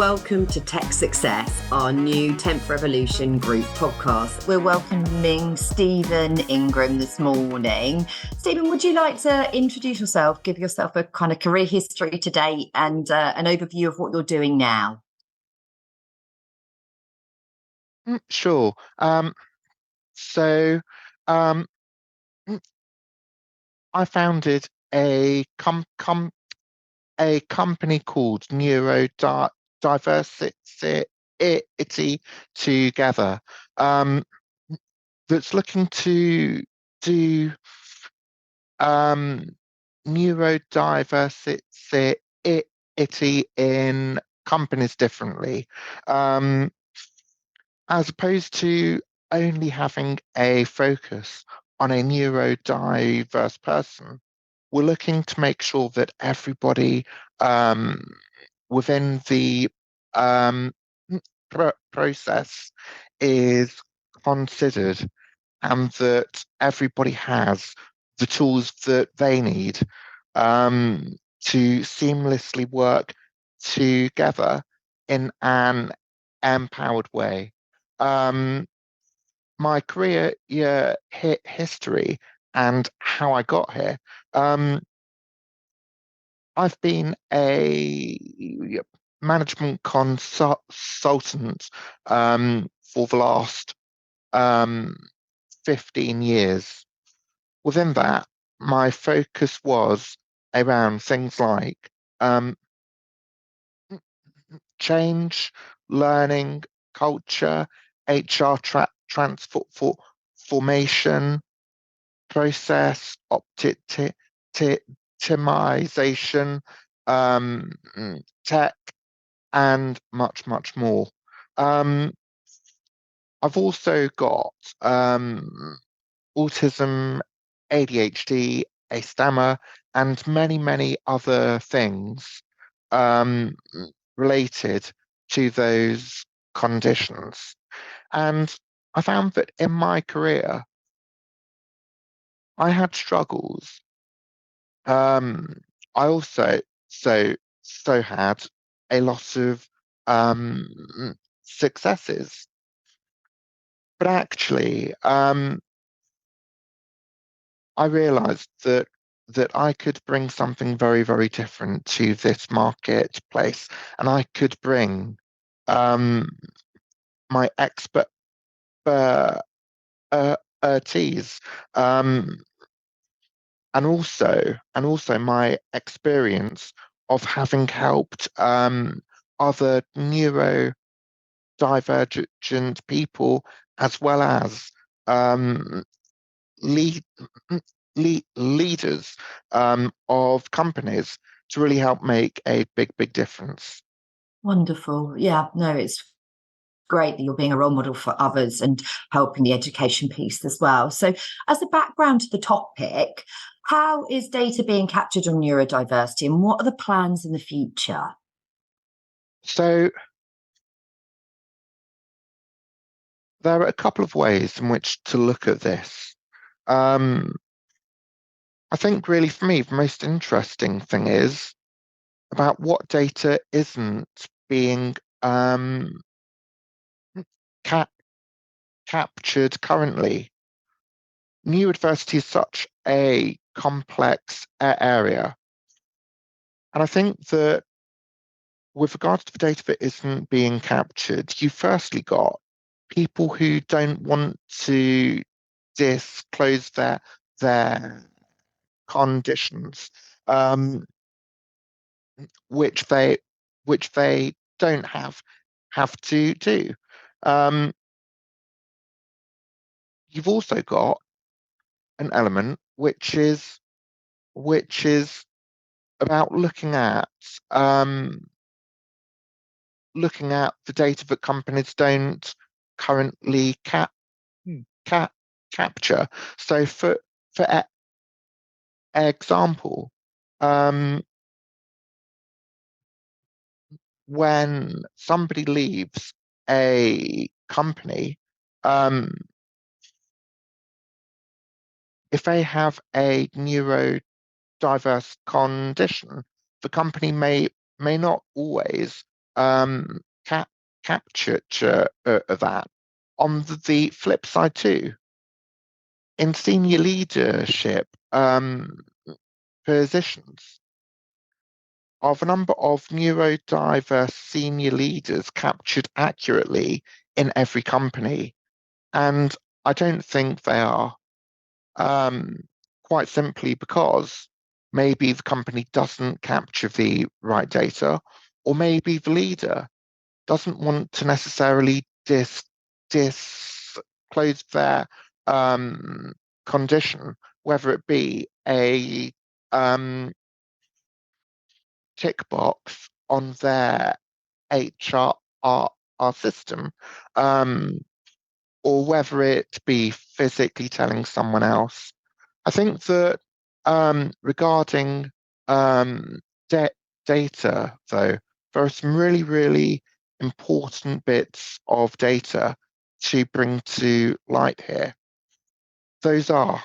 Welcome to Tech Success, our new 10th Revolution group podcast. We're welcoming Steven Ingram this morning. Steven, would you like to introduce yourself, give yourself a kind of career history to date and an overview of what you're doing now? Sure. I founded a company called Neurodiversity Together, that's looking to do neurodiversity in companies differently, as opposed to only having a focus on a neurodiverse person. We're looking to make sure that everybody within the process is considered, and that everybody has the tools that they need to seamlessly work together in an empowered way. My career history and how I got here. I've been a management consultant for the last 15 years. Within that, my focus was around things like change, learning, culture, HR transformation, process optimization, tech, and much, much more. I've also got autism, ADHD, a stammer, and many, many other things related to those conditions. And I found that in my career, I had struggles. I also had a lot of successes. But actually, I realized that I could bring something very, very different to this marketplace, and I could bring my expertise, and also my experience of having helped other neurodivergent people, as well as leaders of companies, to really help make a big difference. Wonderful. Yeah, no, it's great that you're being a role model for others and helping the education piece as well. So as a background to the topic, how is data being captured on neurodiversity and what are the plans in the future? So there are a couple of ways in which to look at this. I think really for me, the most interesting thing is about what data isn't being captured currently. Neurodiversity is such a complex area. And I think that with regards to the data that isn't being captured, you firstly got people who don't want to disclose their conditions, which they don't have to do. You've also got an element which is about looking at the data that companies don't currently capture. So for example, when somebody leaves a company, if they have a neurodiverse condition, the company may not always capture of that. On the flip side too, in senior leadership positions, of a number of neurodiverse senior leaders captured accurately in every company. And I don't think they are, quite simply because maybe the company doesn't capture the right data, or maybe the leader doesn't want to necessarily disclose their condition, whether it be a tick box on their HR system, or whether it be physically telling someone else. I think that regarding data, though, there are some really, really important bits of data to bring to light here. Those are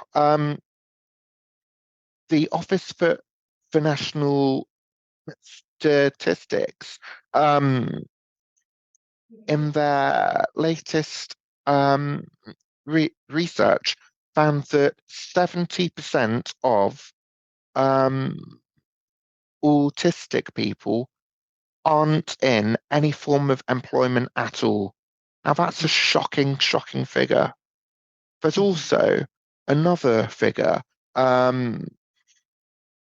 the Office for National Statistics, in their latest research, found that 70% of autistic people aren't in any form of employment at all. Now, that's a shocking, shocking figure. There's also another figure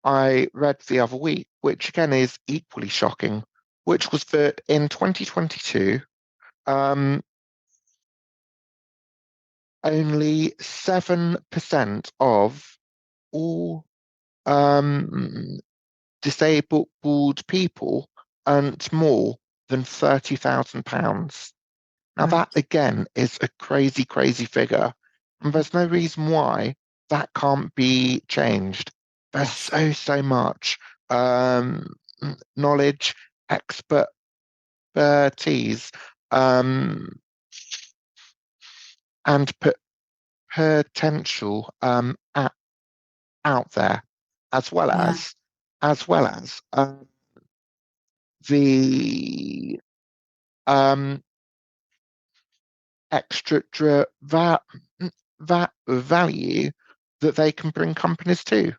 I read the other week, which again is equally shocking, which was that in 2022, only 7% of all disabled people earned more than £30,000. Now, Right. that again is a crazy, crazy figure. And there's no reason why that can't be changed. There's Yes. so much knowledge, expertise, and potential out there, as well Yeah. as the extra value that they can bring companies to.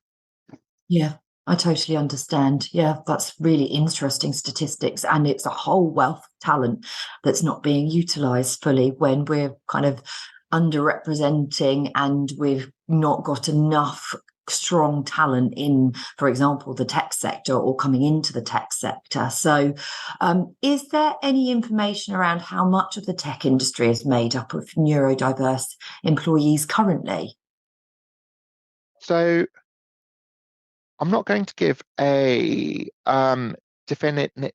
Yeah, I totally understand. Yeah, that's really interesting statistics. And it's a whole wealth of talent that's not being utilized fully when we're kind of underrepresenting and we've not got enough strong talent in, for example, the tech sector or coming into the tech sector. So, is there any information around how much of the tech industry is made up of neurodiverse employees currently? So I'm not going to give a definitive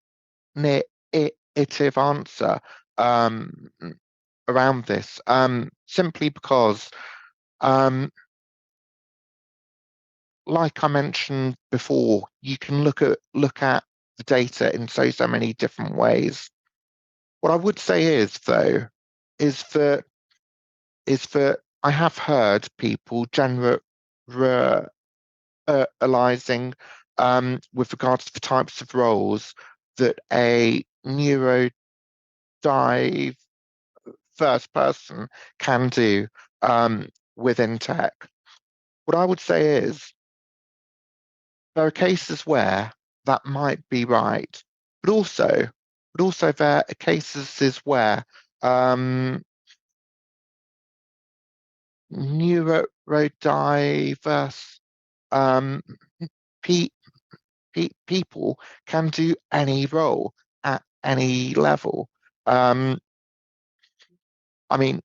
answer around this, simply because, like I mentioned before, you can look at the data in so many different ways. What I would say is, though, is that I have heard people generalizing with regards to the types of roles that a neurodiverse person can do within tech. What I would say is there are cases where that might be right, but also there are cases where neurodiverse um, pe- people can do any role at any level. I mean,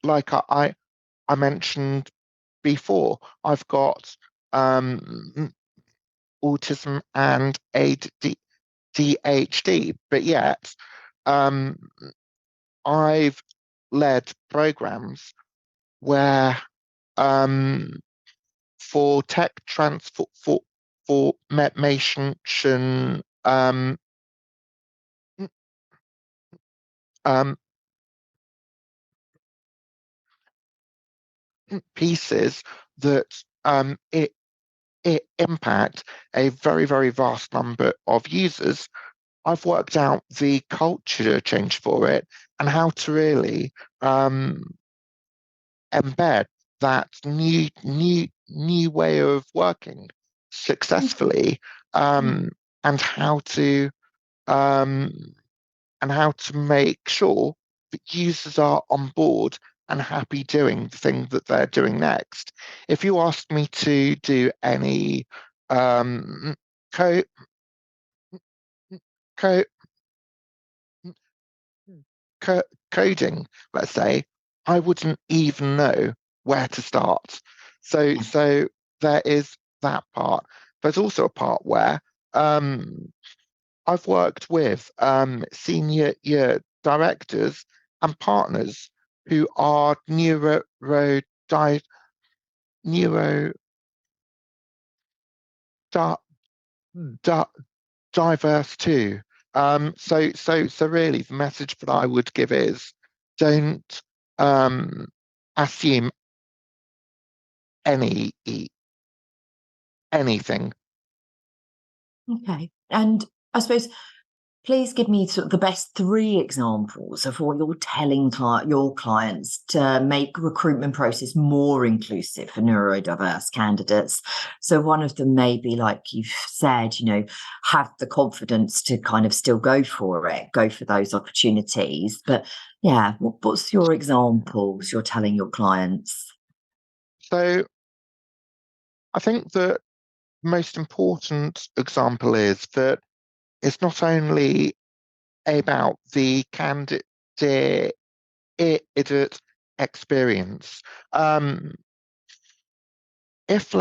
like I mentioned before, I've got autism and ADHD, but yet I've led programs where for tech transformation um, pieces that impact a very, very vast number of users, I've worked out the culture change for it and how to really embed that new way of working successfully, and how to um, make sure that users are on board and happy doing the thing that they're doing next. If you ask me to do any um, co- co- coding, let's say, I wouldn't even know where to start. So there is that part. There's also a part where I've worked with senior directors and partners who are neuro di- di- diverse too. So really, the message that I would give is don't assume any anything. Okay. And I suppose, please give me sort of the best 3 examples of what you're telling your clients to make recruitment process more inclusive for neurodiverse candidates. So one of them may be, like you've said, have the confidence to kind of still go for it, go for those opportunities. But yeah, what's your examples you're telling your clients? So I think the most important example is that it's not only about the candidate experience. If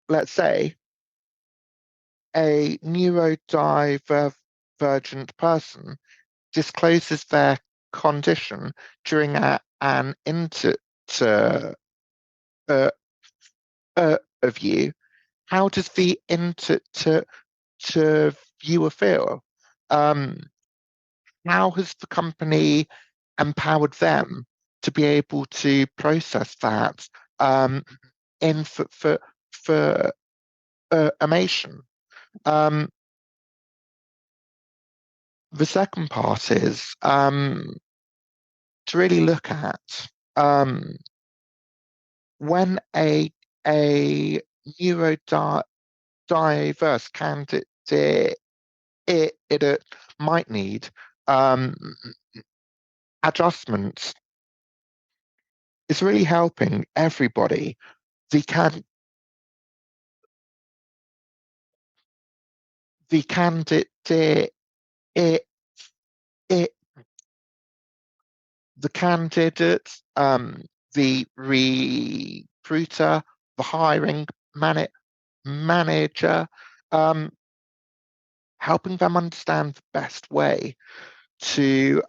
let's say a neurodivergent person discloses their condition during an interview of you, how does the interviewer feel? How has the company empowered them to be able to process that in for emotion? The second part is to really look at when a neurodiverse candidate it might need adjustments. It's really helping everybody. The candidate it, it the candidate, the recruiter, the hiring manager, helping them understand the best way to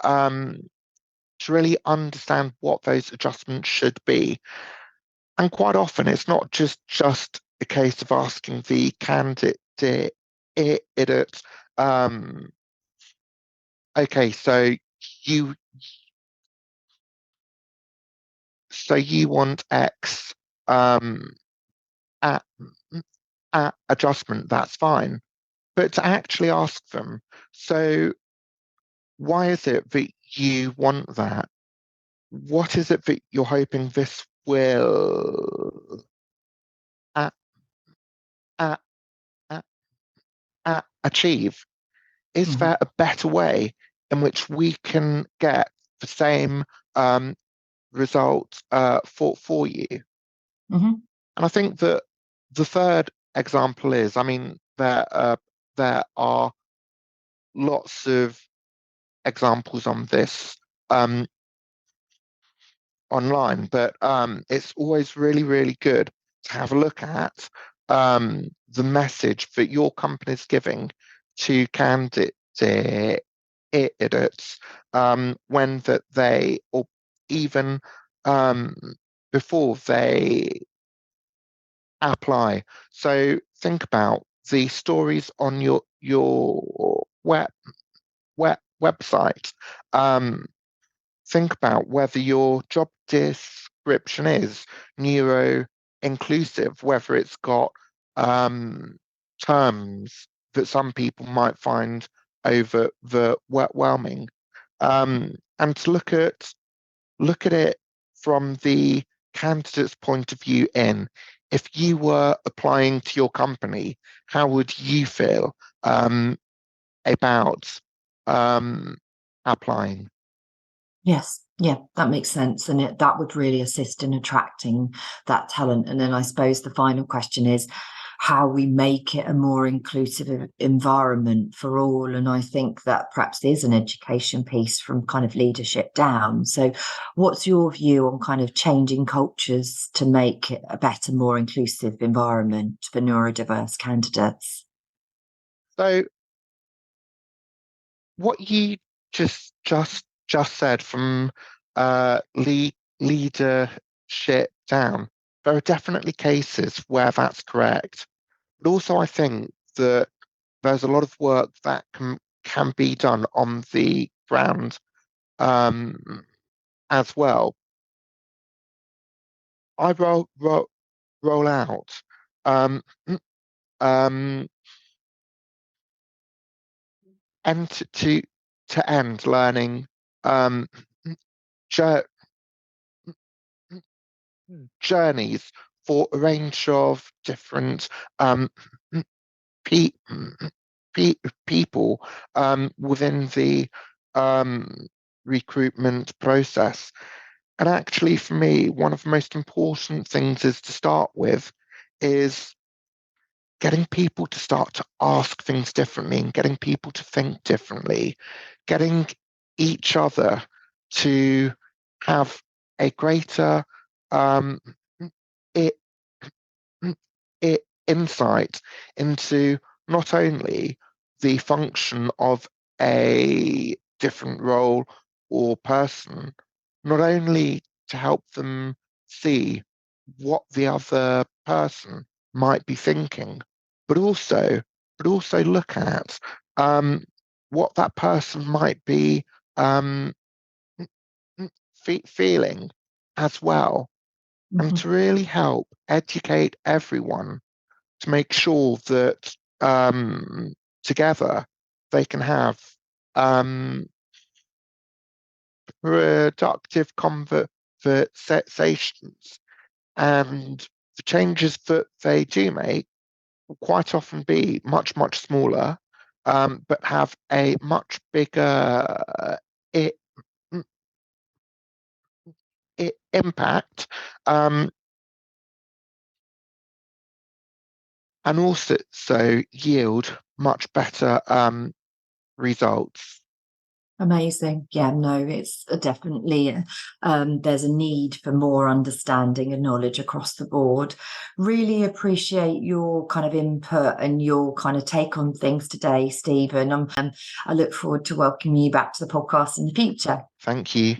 really understand what those adjustments should be. And quite often, it's not just a case of asking the candidate, um, okay, you you want X um, at, adjustment, that's fine. But to actually ask them, so why is it that you want that? What is it that you're hoping this will uh, uh, uh, achieve? Is there a better way in which we can get the same result for you? Mm-hmm. And I think that the third example is, I mean, there are lots of examples on this online, but it's always really, really good to have a look at the message that your company is giving to candidates when that they, or even um, before they apply. So think about the stories on your website. Think about whether your job description is neurodiverse inclusive, whether it's got terms that some people might find overwhelming, and to look at it from the candidate's point of view. If you were applying to your company, how would you feel about applying? Yes, yeah, that makes sense. And that would really assist in attracting that talent. And then I suppose the final question is how we make it a more inclusive environment for all. And I think that perhaps there's an education piece from kind of leadership down. So what's your view on kind of changing cultures to make it a better, more inclusive environment for neurodiverse candidates? So what you just said, from leadership down, there are definitely cases where that's correct. But also I think that there's a lot of work that can be done on the ground as well. I roll out um, um, end to end learning journeys for a range of different pe people within the recruitment process. And actually, for me, one of the most important things is to start with is getting people to start to ask things differently and getting people to think differently, getting each other to have a greater it, insight into not only the function of a different role or person, not only to help them see what the other person might be thinking, but also look at what that person might be um, feeling as well, and to really help educate everyone to make sure that together they can have productive conversations, and the changes that they do make will quite often be much smaller, but have a much bigger it, impact, and also yield much better results. Amazing. Yeah, no, it's definitely, there's a need for more understanding and knowledge across the board. Really appreciate your kind of input and your kind of take on things today, Stephen. I look forward to welcoming you back to the podcast in the future. Thank you.